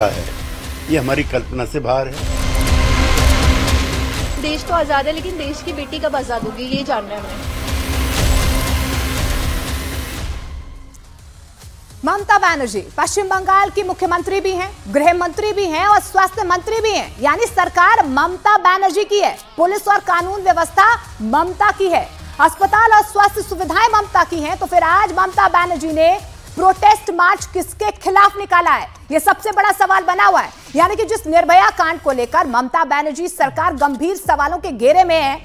है, ये हमारी कल्पना से बाहर है। देश तो आजाद है, लेकिन देश की बेटी कब आजाद होगी, ये जानना है हमें। ममता बनर्जी पश्चिम बंगाल की मुख्यमंत्री भी हैं, गृह मंत्री भी हैं और स्वास्थ्य मंत्री भी हैं। यानी सरकार ममता बनर्जी की है, पुलिस और कानून व्यवस्था ममता की है, अस्पताल और स्वास्थ्य सुविधाएं ममता की हैं। तो फिर आज ममता बनर्जी ने प्रोटेस्ट मार्च किसके खिलाफ निकाला है, यह सबसे बड़ा सवाल बना हुआ है। यानी कि जिस निर्भया कांड को लेकर ममता बनर्जी सरकार गंभीर सवालों के घेरे में है,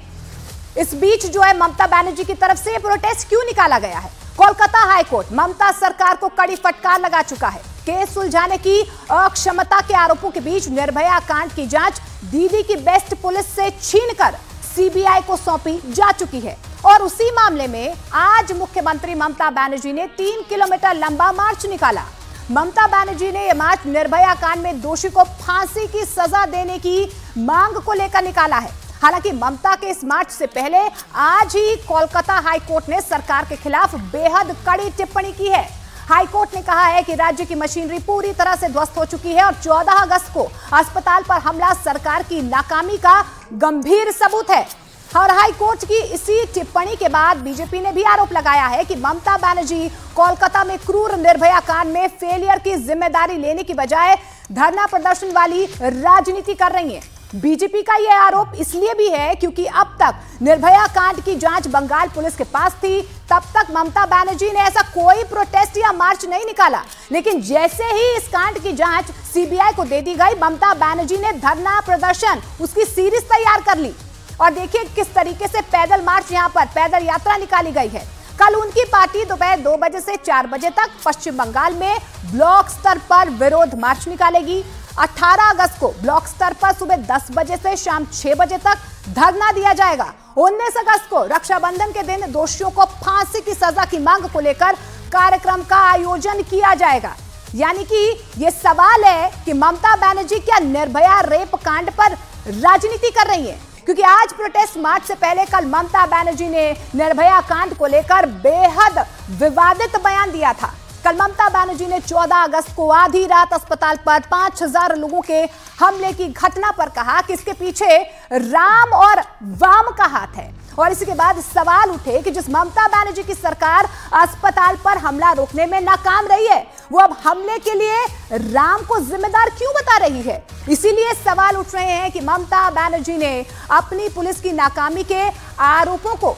इस बीच जो है ममता बनर्जी की तरफ से प्रोटेस्ट क्यों निकाला गया है। कोलकाता हाईकोर्ट ममता सरकार को कड़ी फटकार लगा चुका है। केस सुलझाने की अक्षमता के आरोपों के बीच निर्भया कांड की जांच दिल्ली की बेस्ट पुलिस से छीनकर सीबीआई को सौंपी जा चुकी है। और उसी मामले में आज मुख्यमंत्री ममता बनर्जी ने 3 किलोमीटर लंबा मार्च निकाला। ममता बनर्जी ने यह मार्च निर्भया कांड में दोषी को फांसी की सजा देने की मांग को लेकर निकाला है। हालांकि ममता के इस मार्च से पहले आज ही कोलकाता हाईकोर्ट ने सरकार के खिलाफ बेहद कड़ी टिप्पणी की है। हाईकोर्ट ने कहा है कि राज्य की मशीनरी पूरी तरह से ध्वस्त हो चुकी है और 14 अगस्त को अस्पताल पर हमला सरकार की नाकामी का गंभीर सबूत है। और हाईकोर्ट की इसी टिप्पणी के बाद बीजेपी ने भी आरोप लगाया है कि ममता बनर्जी कोलकाता में क्रूर निर्भया कांड में फेलियर की जिम्मेदारी लेने की बजाय धरना प्रदर्शन वाली राजनीति कर रही है। बीजेपी का यह आरोप इसलिए भी है क्योंकि अब तक निर्भया कांड की जांच बंगाल पुलिस के पास थी, तब तक ममता बनर्जी ने ऐसा कोई प्रोटेस्ट या मार्च नहीं निकाला। लेकिन जैसे ही इस कांड की जांच सीबीआई को दे दी गई, ममता बनर्जी ने धरना प्रदर्शन उसकी सीरीज तैयार कर ली। और देखिए किस तरीके से पैदल मार्च, यहां पर पैदल यात्रा निकाली गई है। कल उनकी पार्टी दोपहर 2 बजे से 4 बजे तक पश्चिम बंगाल में ब्लॉक स्तर पर विरोध मार्च निकालेगी। 18 अगस्त को ब्लॉक स्तर पर सुबह 10 बजे से शाम 6 बजे तक धरना दिया जाएगा। 19 अगस्त को रक्षाबंधन के दिन दोषियों को फांसी की सजा की मांग को लेकर कार्यक्रम का आयोजन किया जाएगा। यानी कि यह सवाल है कि ममता बनर्जी क्या निर्भया रेप कांड पर राजनीति कर रही है, क्योंकि आज प्रोटेस्ट मार्च से पहले कल ममता बनर्जी ने निर्भया कांड को लेकर बेहद विवादित बयान दिया था। कल ममता बनर्जी ने 14 अगस्त को आधी रात अस्पताल पर 5000 लोगों के हमले की घटना पर कहा कि इसके पीछे राम और वाम का हाथ है। और इसी के बाद सवाल उठे कि जिस ममता बनर्जी की सरकार अस्पताल पर हमला रोकने में नाकाम रही है, वो अब हमले के लिए राम को जिम्मेदार क्यों बता रही है। इसीलिए सवाल उठ रहे हैं कि ममता बनर्जी ने अपनी पुलिस की नाकामी के आरोपों को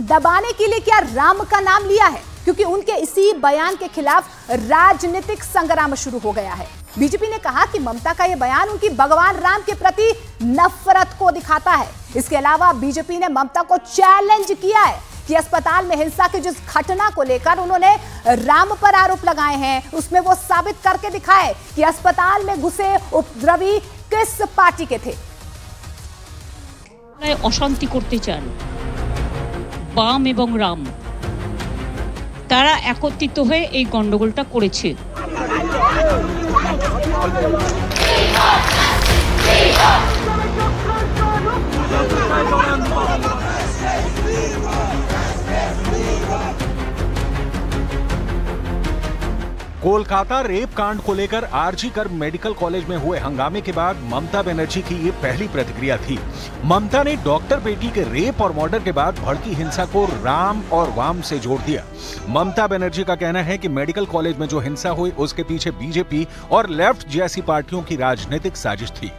दबाने के लिए क्या राम का नाम लिया है, क्योंकि उनके इसी बयान के खिलाफ राजनीतिक संग्राम शुरू हो गया है। बीजेपी ने कहा कि ममता का यह बयान उनकी भगवान राम के प्रति नफरत को दिखाता है। इसके अलावा बीजेपी ने ममता को चैलेंज किया है कि अस्पताल में हिंसा की जिस घटना को लेकर उन्होंने राम पर आरोप लगाए हैं, उसमें वो साबित करके दिखाए कि अस्पताल में घुसे उपद्रवी किस पार्टी के थे। অশান্তি করতে চান বাম এবং রাম, তারা একত্রিত হয়ে এই গন্ডগোলটা করেছে। कोलकाता रेप कांड को लेकर आरजी कर मेडिकल कॉलेज में हुए हंगामे के बाद ममता बनर्जी की ये पहली प्रतिक्रिया थी। ममता ने डॉक्टर बेटी के रेप और मर्डर के बाद भड़की हिंसा को राम और वाम से जोड़ दिया। ममता बनर्जी का कहना है कि मेडिकल कॉलेज में जो हिंसा हुई उसके पीछे बीजेपी और लेफ्ट जैसी पार्टियों की राजनीतिक साजिश थी।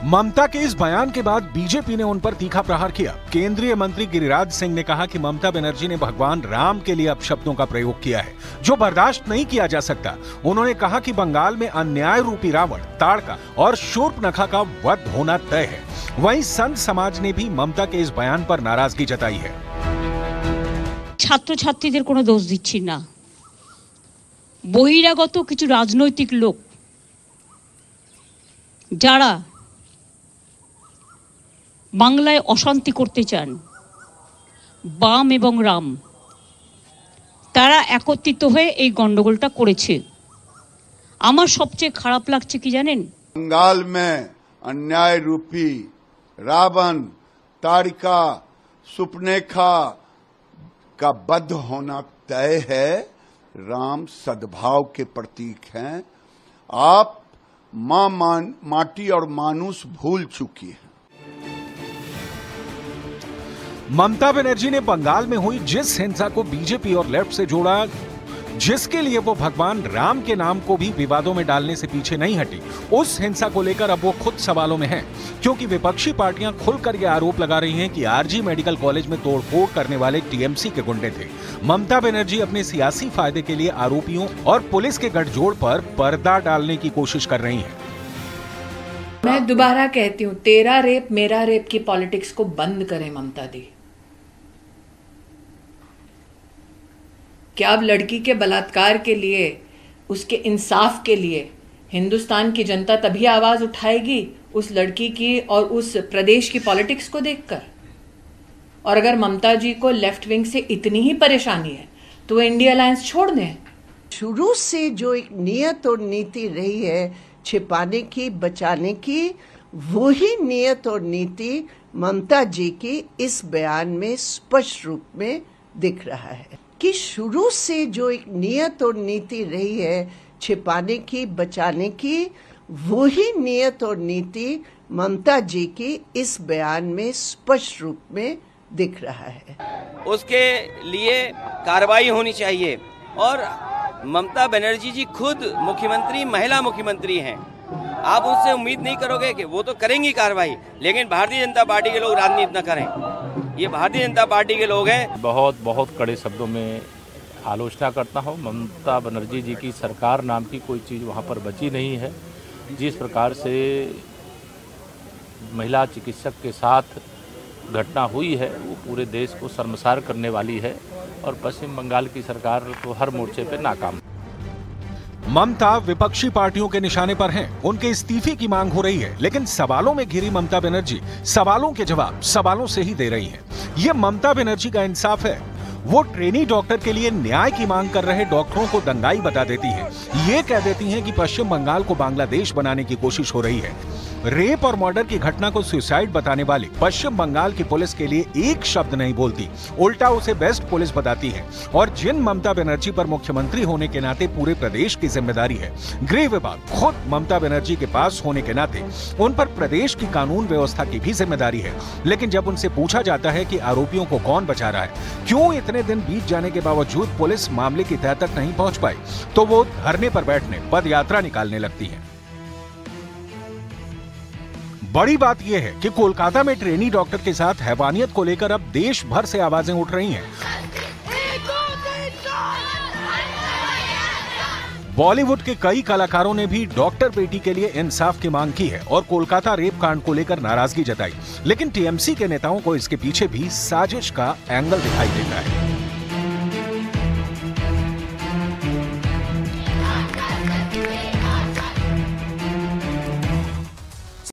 ममता के इस बयान के बाद बीजेपी ने उन पर तीखा प्रहार किया। केंद्रीय मंत्री गिरिराज सिंह ने कहा कि ममता बनर्जी ने भगवान राम के लिए अपशब्दों का प्रयोग किया है, जो बर्दाश्त नहीं किया जा सकता। उन्होंने कहा कि बंगाल में अन्याय रूपी रावण, ताड़का और शूर्पणखा का वध होना तय है। वहीं संत समाज ने भी ममता के इस बयान पर नाराजगी जताई है। ছাত্র ছাত্রীদের কোনো দোষ দিচ্ছি না, বহিরাগত কিছু রাজনৈতিক লোক যারা বাংলায় অশান্তি করতে চান, বাম এবং রাম, তারা একত্রিত হয়ে এই গন্ডগোলটা করেছে। আমার সবচেয়ে খারাপ লাগছে কি জানেন, बंगाल में अन्याय रूपी रावण, ताड़का, सुपनेखा का वध होना तय है। राम सद्भाव के प्रतीक हैं। आप माटी और मानुष भूल चुकी है। ममता बनर्जी ने बंगाल में हुई जिस हिंसा को बीजेपी और लेफ्ट से जोड़ा, जिसके लिए वो भगवान राम के नाम को भी विवादों में डालने से पीछे नहीं हटी, उस हिंसा को लेकर अब वो खुद सवालों में हैं, क्योंकि विपक्षी पार्टियां खुलकर ये आरोप लगा रही हैं कि आरजी मेडिकल कॉलेज में तोड़फोड़ करने वाले टीएमसी के गुंडे थे। ममता बनर्जी अपने सियासी फायदे के लिए आरोपियों और पुलिस के गठजोड़ पर पर्दा डालने की कोशिश कर रही हैं। मैं दोबारा कहती हूँ, तेरा रेप मेरा रेप की पॉलिटिक्स को बंद करें ममता दी। क्या अब लड़की के बलात्कार के लिए, उसके इंसाफ के लिए हिंदुस्तान की जनता तभी आवाज उठाएगी उस लड़की की और उस प्रदेश की पॉलिटिक्स को देखकर? और अगर ममता जी को लेफ्ट विंग से इतनी ही परेशानी है तो वो इंडिया अलायंस छोड़ दें। शुरू से जो एक नियत और नीति रही है छिपाने की, बचाने की, वही नियत और नीति ममता जी की इस बयान में स्पष्ट रूप में दिख रहा है कि शुरू से जो एक नियत और नीति रही है छिपाने की, बचाने की, वही नियत और नीति ममता जी की इस बयान में स्पष्ट रूप में दिख रहा है। उसके लिए कार्रवाई होनी चाहिए। और ममता बनर्जी जी खुद मुख्यमंत्री, महिला मुख्यमंत्री हैं। आप उनसे उम्मीद नहीं करोगे कि वो तो करेंगी कार्रवाई, लेकिन भारतीय जनता पार्टी के लोग राजनीति न करें। ये भारतीय जनता पार्टी के लोग हैं। बहुत कड़े शब्दों में आलोचना करता हूँ। ममता बनर्जी जी की सरकार नाम की कोई चीज़ वहाँ पर बची नहीं है। जिस प्रकार से महिला चिकित्सक के साथ घटना हुई है वो पूरे देश को शर्मसार करने वाली है और पश्चिम बंगाल की सरकार तो हर मोर्चे पर नाकाम। ममता विपक्षी पार्टियों के निशाने पर हैं, उनके इस्तीफे की मांग हो रही है, लेकिन सवालों में घिरी ममता बनर्जी सवालों के जवाब सवालों से ही दे रही हैं। ये ममता बनर्जी का इंसाफ है। वो ट्रेनी डॉक्टर के लिए न्याय की मांग कर रहे डॉक्टरों को दंगाई बता देती हैं। ये कह देती हैं कि पश्चिम बंगाल को बांग्लादेश बनाने की कोशिश हो रही है। रेप और मर्डर की घटना को सुसाइड बताने वाली पश्चिम बंगाल की पुलिस के लिए एक शब्द नहीं बोलती, उल्टा उसे बेस्ट पुलिस बताती है। और जिन ममता बनर्जी पर मुख्यमंत्री होने के नाते पूरे प्रदेश की जिम्मेदारी है, गृह विभाग खुद ममता बनर्जी के पास होने के नाते उन पर प्रदेश की कानून व्यवस्था की भी जिम्मेदारी है। लेकिन जब उनसे पूछा जाता है कि आरोपियों को कौन बचा रहा है, क्यों इतने दिन बीत जाने के बावजूद पुलिस मामले की तह तक नहीं पहुंच पाई, तो वो धरने पर बैठने, पद यात्रा निकालने लगती है। बड़ी बात यह है कि कोलकाता में ट्रेनी डॉक्टर के साथ हैवानियत को लेकर अब देश भर से आवाजें उठ रही हैं। बॉलीवुड के कई कलाकारों ने भी डॉक्टर बेटी के लिए इंसाफ की मांग की है और कोलकाता रेप कांड को लेकर नाराजगी जताई। लेकिन टीएमसी के नेताओं को इसके पीछे भी साजिश का एंगल दिखाई देता है।